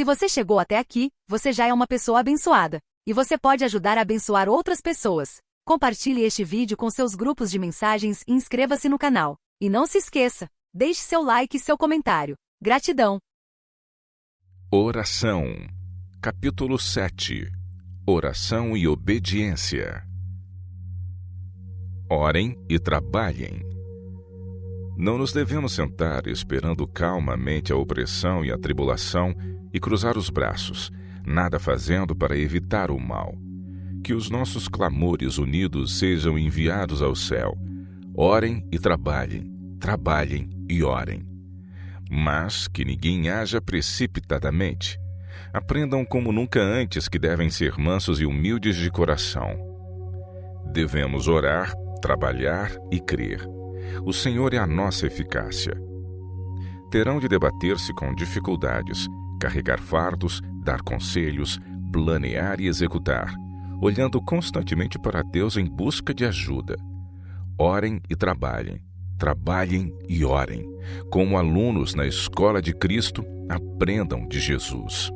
Se você chegou até aqui, você já é uma pessoa abençoada. E você pode ajudar a abençoar outras pessoas. Compartilhe este vídeo com seus grupos de mensagens e inscreva-se no canal. E não se esqueça, deixe seu like e seu comentário. Gratidão. Oração. Capítulo 7. Oração e obediência. Orem e trabalhem. Não nos devemos sentar esperando calmamente a opressão e a tribulação e cruzar os braços, nada fazendo para evitar o mal. Que os nossos clamores unidos sejam enviados ao céu. Orem e trabalhem, trabalhem e orem. Mas que ninguém haja precipitadamente. Aprendam como nunca antes que devem ser mansos e humildes de coração. Devemos orar, trabalhar e crer. O Senhor é a nossa eficácia. Terão de debater-se com dificuldades, carregar fardos, dar conselhos, planear e executar, olhando constantemente para Deus em busca de ajuda. Orem e trabalhem, trabalhem e orem. Como alunos na escola de Cristo, aprendam de Jesus.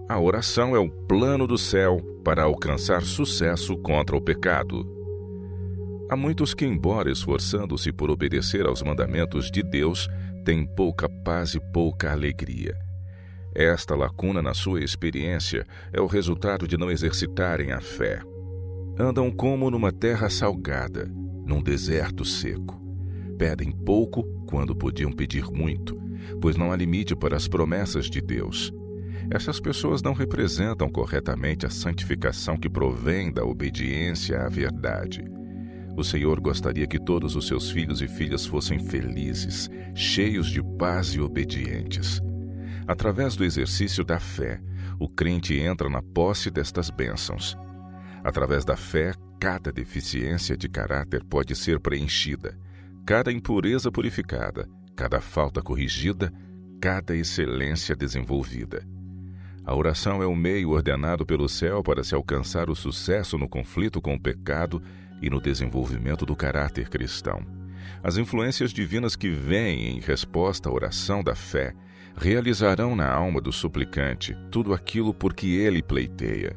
A oração é o plano do céu para alcançar sucesso contra o pecado. Há muitos que, embora esforçando-se por obedecer aos mandamentos de Deus, têm pouca paz e pouca alegria. Esta lacuna na sua experiência é o resultado de não exercitarem a fé. Andam como numa terra salgada, num deserto seco. Pedem pouco quando podiam pedir muito, pois não há limite para as promessas de Deus. Essas pessoas não representam corretamente a santificação que provém da obediência à verdade. O Senhor gostaria que todos os seus filhos e filhas fossem felizes, cheios de paz e obedientes. Através do exercício da fé, o crente entra na posse destas bênçãos. Através da fé, cada deficiência de caráter pode ser preenchida, cada impureza purificada, cada falta corrigida, cada excelência desenvolvida. A oração é o meio ordenado pelo céu para se alcançar o sucesso no conflito com o pecado e no desenvolvimento do caráter cristão. As influências divinas que vêm em resposta à oração da fé realizarão na alma do suplicante tudo aquilo por que ele pleiteia.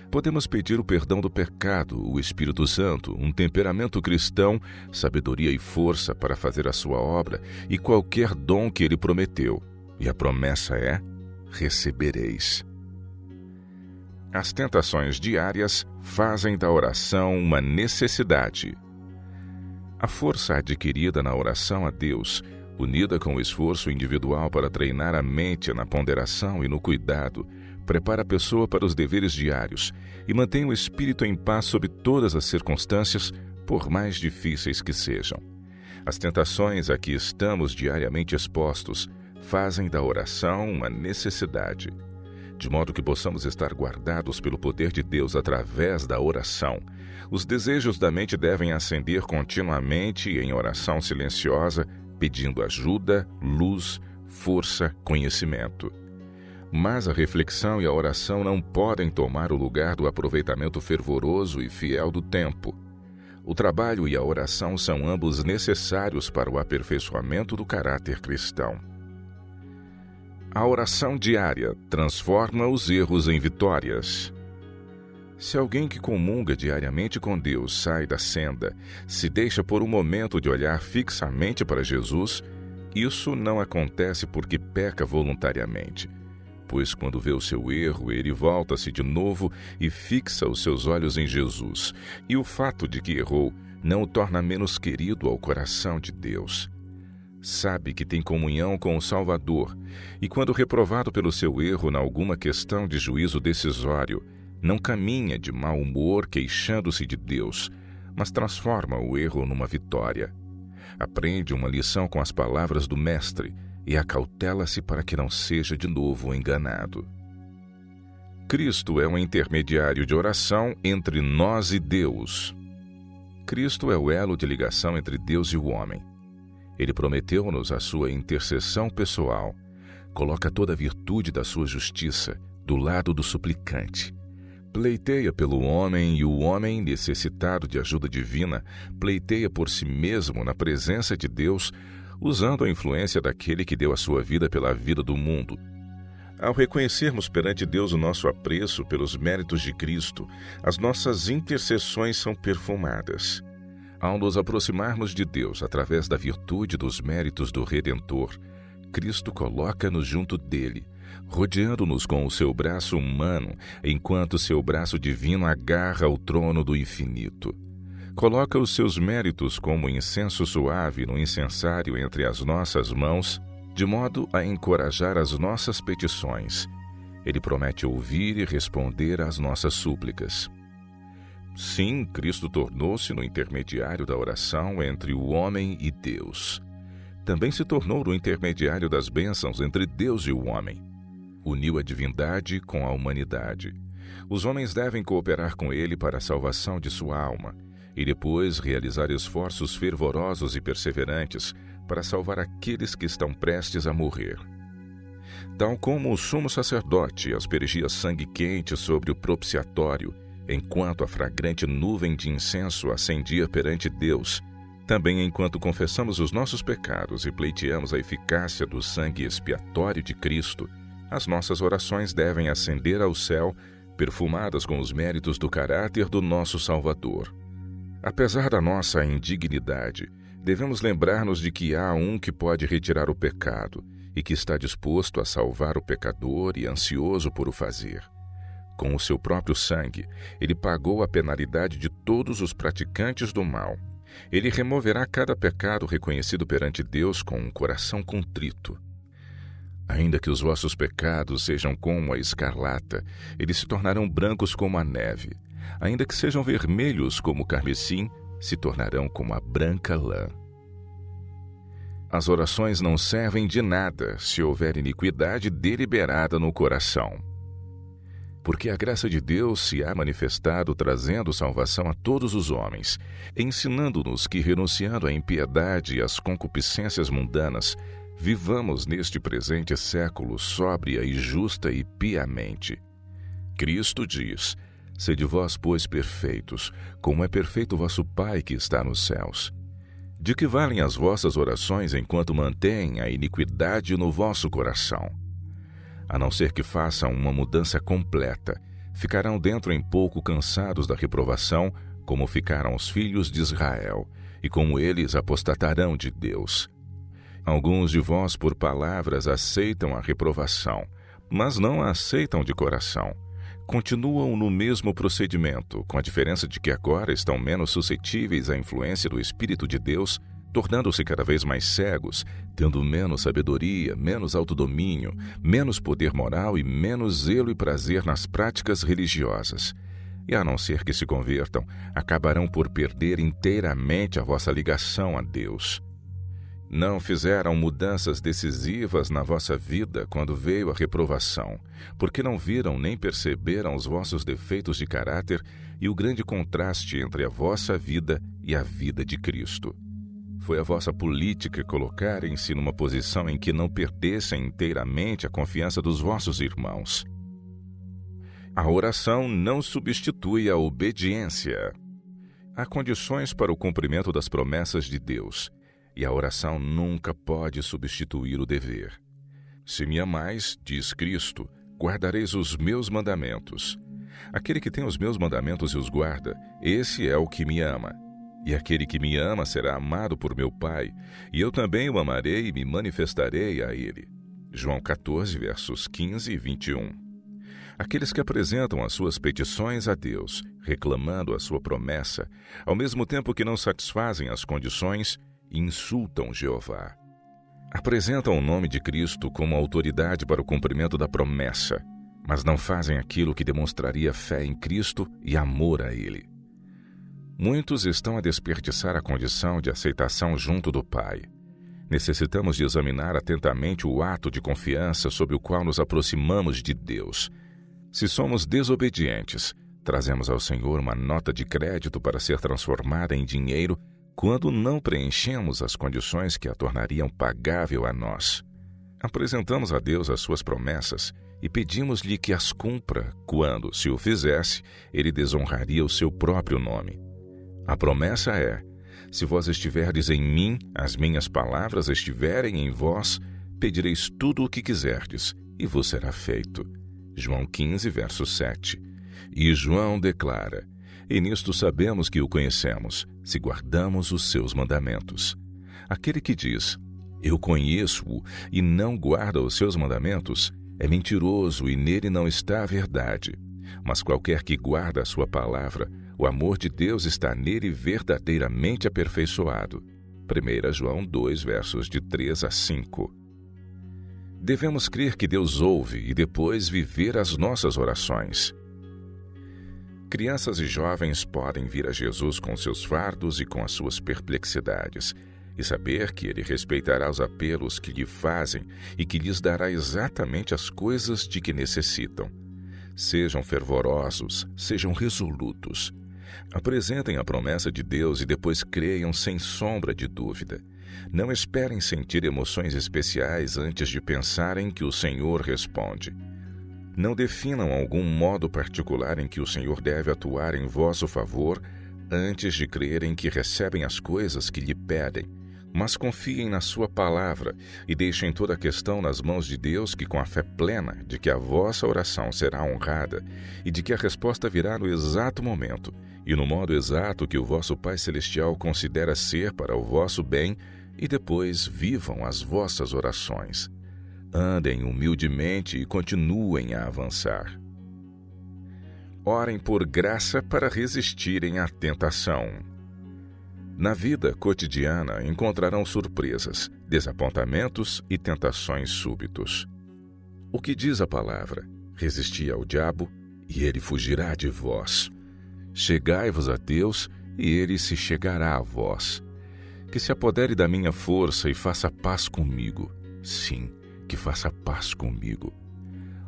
Podemos pedir o perdão do pecado, o Espírito Santo, um temperamento cristão, sabedoria e força para fazer a sua obra e qualquer dom que ele prometeu. E a promessa é: recebereis. As tentações diárias fazem da oração uma necessidade. A força adquirida na oração a Deus, unida com o esforço individual para treinar a mente na ponderação e no cuidado, prepara a pessoa para os deveres diários e mantém o espírito em paz sob todas as circunstâncias, por mais difíceis que sejam. As tentações a que estamos diariamente expostos fazem da oração uma necessidade. De modo que possamos estar guardados pelo poder de Deus através da oração, os desejos da mente devem ascender continuamente em oração silenciosa, pedindo ajuda, luz, força, conhecimento. Mas a reflexão e a oração não podem tomar o lugar do aproveitamento fervoroso e fiel do tempo. O trabalho e a oração são ambos necessários para o aperfeiçoamento do caráter cristão. A oração diária transforma os erros em vitórias. Se alguém que comunga diariamente com Deus sai da senda, se deixa por um momento de olhar fixamente para Jesus, isso não acontece porque peca voluntariamente. Pois quando vê o seu erro, ele volta-se de novo e fixa os seus olhos em Jesus. E o fato de que errou não o torna menos querido ao coração de Deus. Sabe que tem comunhão com o Salvador, e quando reprovado pelo seu erro em alguma questão de juízo decisório, não caminha de mau humor queixando-se de Deus, mas transforma o erro numa vitória. Aprende uma lição com as palavras do Mestre e acautela-se para que não seja de novo enganado. Cristo é um intermediário de oração entre nós e Deus. Cristo é o elo de ligação entre Deus e o homem. Ele prometeu-nos a sua intercessão pessoal. Coloca toda a virtude da sua justiça do lado do suplicante. Pleiteia pelo homem, e o homem, necessitado de ajuda divina, pleiteia por si mesmo na presença de Deus, usando a influência daquele que deu a sua vida pela vida do mundo. Ao reconhecermos perante Deus o nosso apreço pelos méritos de Cristo, as nossas intercessões são perfumadas. Ao nos aproximarmos de Deus através da virtude dos méritos do Redentor, Cristo coloca-nos junto dele, rodeando-nos com o seu braço humano, enquanto seu braço divino agarra o trono do infinito. Coloca os seus méritos como incenso suave no incensário entre as nossas mãos, de modo a encorajar as nossas petições. Ele promete ouvir e responder às nossas súplicas. Sim, Cristo tornou-se no intermediário da oração entre o homem e Deus. Também se tornou no intermediário das bênçãos entre Deus e o homem. Uniu a divindade com a humanidade. Os homens devem cooperar com ele para a salvação de sua alma, e depois realizar esforços fervorosos e perseverantes para salvar aqueles que estão prestes a morrer. Tal como o sumo sacerdote aspergia sangue quente sobre o propiciatório, enquanto a fragrante nuvem de incenso ascendia perante Deus, também enquanto confessamos os nossos pecados e pleiteamos a eficácia do sangue expiatório de Cristo, as nossas orações devem ascender ao céu, perfumadas com os méritos do caráter do nosso Salvador. Apesar da nossa indignidade, devemos lembrar-nos de que há um que pode retirar o pecado e que está disposto a salvar o pecador e ansioso por o fazer. Com o seu próprio sangue, ele pagou a penalidade de todos os praticantes do mal. Ele removerá cada pecado reconhecido perante Deus com um coração contrito. Ainda que os vossos pecados sejam como a escarlata, eles se tornarão brancos como a neve. Ainda que sejam vermelhos como o carmesim, se tornarão como a branca lã. As orações não servem de nada se houver iniquidade deliberada no coração. Porque a graça de Deus se há manifestado trazendo salvação a todos os homens, ensinando-nos que, renunciando à impiedade e às concupiscências mundanas, vivamos neste presente século sóbria e justa e piamente. Cristo diz: sede vós, pois, perfeitos, como é perfeito vosso Pai que está nos céus. De que valem as vossas orações enquanto mantêm a iniquidade no vosso coração? A não ser que façam uma mudança completa, ficarão dentro em pouco cansados da reprovação, como ficaram os filhos de Israel, e como eles apostatarão de Deus. Alguns de vós, por palavras, aceitam a reprovação, mas não a aceitam de coração. Continuam no mesmo procedimento, com a diferença de que agora estão menos suscetíveis à influência do Espírito de Deus, tornando-se cada vez mais cegos, tendo menos sabedoria, menos autodomínio, menos poder moral e menos zelo e prazer nas práticas religiosas. E a não ser que se convertam, acabarão por perder inteiramente a vossa ligação a Deus. Não fizeram mudanças decisivas na vossa vida quando veio a reprovação, porque não viram nem perceberam os vossos defeitos de caráter e o grande contraste entre a vossa vida e a vida de Cristo. Foi a vossa política colocarem-se numa posição em que não perdessem inteiramente a confiança dos vossos irmãos. A oração não substitui a obediência. Há condições para o cumprimento das promessas de Deus, e a oração nunca pode substituir o dever. Se me amais, diz Cristo, guardareis os meus mandamentos. Aquele que tem os meus mandamentos e os guarda, esse é o que me ama. E aquele que me ama será amado por meu Pai, e eu também o amarei e me manifestarei a ele. João 14, versos 15 e 21. Aqueles que apresentam as suas petições a Deus, reclamando a sua promessa, ao mesmo tempo que não satisfazem as condições, insultam Jeová. Apresentam o nome de Cristo como autoridade para o cumprimento da promessa, mas não fazem aquilo que demonstraria fé em Cristo e amor a Ele. Muitos estão a desperdiçar a condição de aceitação junto do Pai. Necessitamos de examinar atentamente o ato de confiança sob o qual nos aproximamos de Deus. Se somos desobedientes, trazemos ao Senhor uma nota de crédito para ser transformada em dinheiro quando não preenchemos as condições que a tornariam pagável a nós. Apresentamos a Deus as suas promessas e pedimos-lhe que as cumpra quando, se o fizesse, ele desonraria o seu próprio nome. A promessa é: se vós estiverdes em mim, as minhas palavras estiverem em vós, pedireis tudo o que quiserdes, e vos será feito. João 15, verso 7. E João declara: E nisto sabemos que o conhecemos, se guardamos os seus mandamentos. Aquele que diz: Eu conheço-o, e não guarda os seus mandamentos, é mentiroso e nele não está a verdade. Mas qualquer que guarda a sua palavra, o amor de Deus está nele verdadeiramente aperfeiçoado. 1 João 2, versos de 3 a 5. Devemos crer que Deus ouve e depois viver as nossas orações. Crianças e jovens podem vir a Jesus com seus fardos e com as suas perplexidades, e saber que Ele respeitará os apelos que lhe fazem e que lhes dará exatamente as coisas de que necessitam. Sejam fervorosos, sejam resolutos. Apresentem a promessa de Deus e depois creiam sem sombra de dúvida. Não esperem sentir emoções especiais antes de pensarem que o Senhor responde. Não definam algum modo particular em que o Senhor deve atuar em vosso favor antes de crerem que recebem as coisas que lhe pedem, mas confiem na sua palavra e deixem toda a questão nas mãos de Deus, que com a fé plena de que a vossa oração será honrada e de que a resposta virá no exato momento e no modo exato que o vosso Pai Celestial considera ser para o vosso bem, e depois vivam as vossas orações. Andem humildemente e continuem a avançar. Orem por graça para resistirem à tentação. Na vida cotidiana encontrarão surpresas, desapontamentos e tentações súbitos. O que diz a palavra? Resisti ao diabo, e ele fugirá de vós. Chegai-vos a Deus, e ele se chegará a vós. Que se apodere da minha força e faça paz comigo. Sim, que faça paz comigo.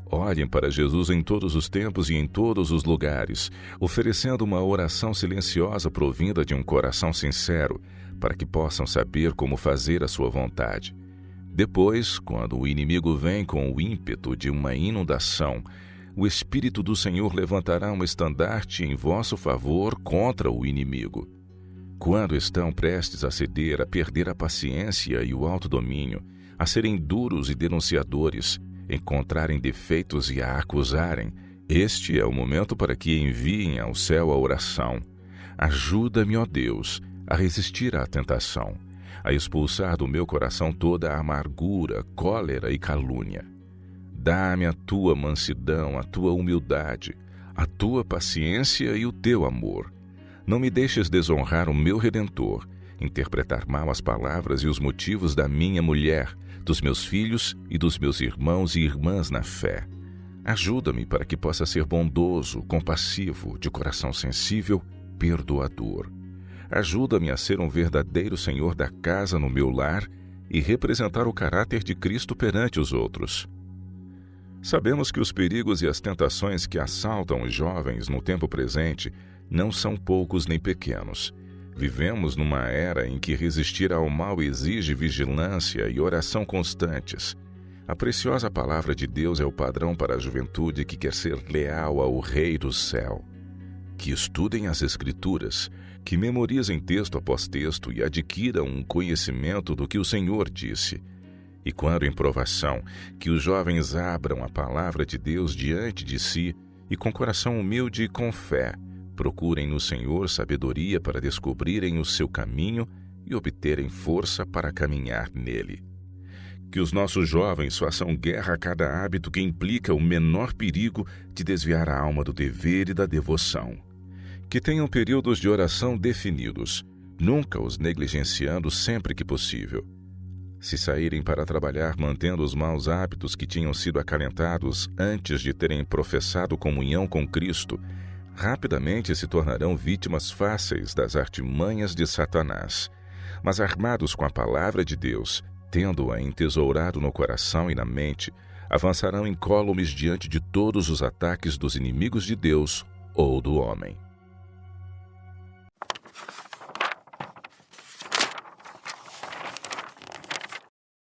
Orem para Jesus em todos os tempos e em todos os lugares, oferecendo uma oração silenciosa provinda de um coração sincero, para que possam saber como fazer a sua vontade. Depois, quando o inimigo vem com o ímpeto de uma inundação, o Espírito do Senhor levantará um estandarte em vosso favor contra o inimigo. Quando estão prestes a ceder, a perder a paciência e o autodomínio, a serem duros e denunciadores, encontrarem defeitos e a acusarem, este é o momento para que enviem ao céu a oração. Ajuda-me, ó Deus, a resistir à tentação, a expulsar do meu coração toda a amargura, cólera e calúnia. Dá-me a tua mansidão, a tua humildade, a tua paciência e o teu amor. Não me deixes desonrar o meu Redentor, interpretar mal as palavras e os motivos da minha mulher, dos meus filhos e dos meus irmãos e irmãs na fé. Ajuda-me para que possa ser bondoso, compassivo, de coração sensível, perdoador. Ajuda-me a ser um verdadeiro senhor da casa no meu lar e representar o caráter de Cristo perante os outros. Sabemos que os perigos e as tentações que assaltam os jovens no tempo presente não são poucos nem pequenos. Vivemos numa era em que resistir ao mal exige vigilância e oração constantes. A preciosa palavra de Deus é o padrão para a juventude que quer ser leal ao Rei do céu. Que estudem as Escrituras, que memorizem texto após texto e adquiram um conhecimento do que o Senhor disse. E quando em provação, que os jovens abram a palavra de Deus diante de si e com coração humilde e com fé, procurem no Senhor sabedoria para descobrirem o seu caminho e obterem força para caminhar nele. Que os nossos jovens façam guerra a cada hábito que implica o menor perigo de desviar a alma do dever e da devoção. Que tenham períodos de oração definidos, nunca os negligenciando sempre que possível. Se saírem para trabalhar mantendo os maus hábitos que tinham sido acalentados antes de terem professado comunhão com Cristo, rapidamente se tornarão vítimas fáceis das artimanhas de Satanás. Mas armados com a palavra de Deus, tendo-a entesourado no coração e na mente, avançarão incólumes diante de todos os ataques dos inimigos de Deus ou do homem.